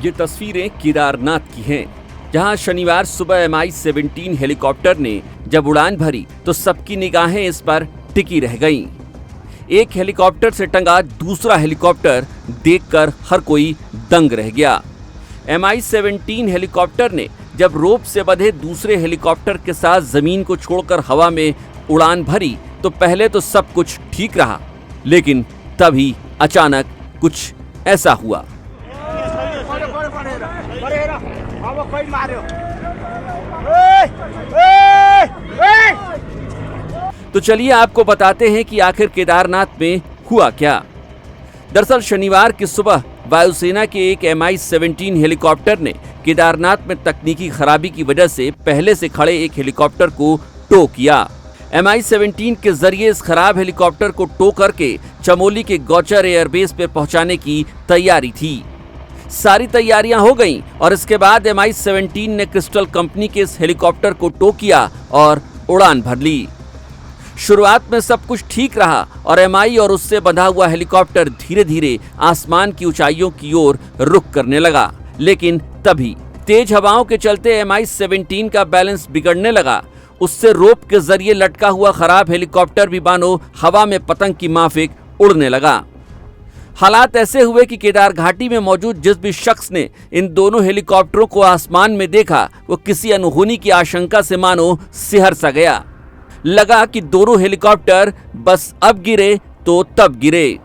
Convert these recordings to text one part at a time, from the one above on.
ये तस्वीरें केदारनाथ की हैं, जहां शनिवार सुबह MI-17 हेलीकॉप्टर ने जब उड़ान भरी तो सबकी निगाहें इस पर टिकी रह गईं। एक हेलीकॉप्टर से टंगा दूसरा हेलीकॉप्टर देखकर हर कोई दंग रह गया। MI-17 हेलीकॉप्टर ने जब रोप से बंधे दूसरे हेलीकॉप्टर के साथ जमीन को छोड़कर हवा में उड़ान भरी तो पहले तो सब कुछ ठीक रहा, लेकिन तभी अचानक कुछ ऐसा हुआ। तो चलिए आपको बताते हैं कि आखिर केदारनाथ में हुआ क्या। दरअसल शनिवार की सुबह वायुसेना के एक MI-17 हेलीकॉप्टर ने केदारनाथ में तकनीकी खराबी की वजह से पहले से खड़े एक हेलीकॉप्टर को टो किया। MI-17 के जरिए इस खराब हेलीकॉप्टर को टो करके चमोली के गौचर एयरबेस पे पहुंचाने की तैयारी थी। सारी तैयारियां हो गईं और इसके बाद MI-17 ने क्रिस्टल कंपनी के इस हेलीकॉप्टर को टो किया और उड़ान भर ली। शुरुआत में सब कुछ ठीक रहा और MI और उससे बंधा हुआ हेलीकॉप्टर धीरे धीरे आसमान की ऊंचाइयों की ओर रुख करने लगा, लेकिन तभी तेज हवाओं के चलते MI-17 का बैलेंस बिगड़ने लगा। उससे रोप के जरिए लटका हुआ खराब हेलीकॉप्टर भी मानो हवा में पतंग की माफिक उड़ने लगा। हालात ऐसे हुए कि केदार घाटी में मौजूद जिस भी शख्स ने इन दोनों हेलीकॉप्टरों को आसमान में देखा, वो किसी अनहोनी की आशंका से मानो सिहर सा गया। लगा कि दोनों हेलीकॉप्टर बस अब गिरे तो तब गिरे।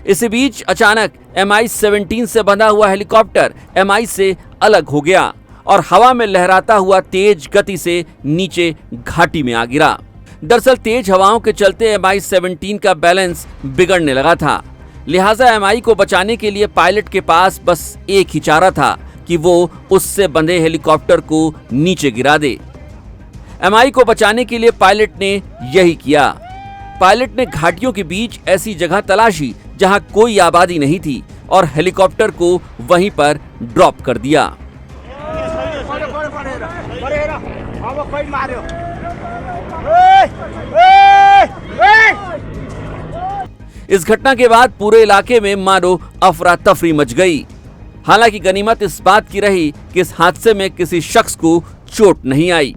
इसी बीच अचानक MI-17 से बंधा हुआ हेलीकॉप्टर MI से अलग हो गया और हवा में लहराता हुआ तेज गति से नीचे घाटी में आ गिरा। दरअसल तेज हवाओं के चलते MI-17 का बैलेंस बिगड़ने लगा था, लिहाजा MI को बचाने के लिए पायलट के पास बस एक ही चारा था कि वो उससे बंधे हेलीकॉप्टर को नीचे गिरा दे। MI को बचाने के लिए पायलट ने यही किया। पायलट ने घाटियों के बीच ऐसी जगह तलाशी जहां कोई आबादी नहीं थी और हेलीकॉप्टर को वहीं पर ड्रॉप कर दिया। इस घटना के बाद पूरे इलाके में मानो अफरा तफरी मच गई। हालांकि गनीमत इस बात की रही कि इस हादसे में किसी शख्स को चोट नहीं आई।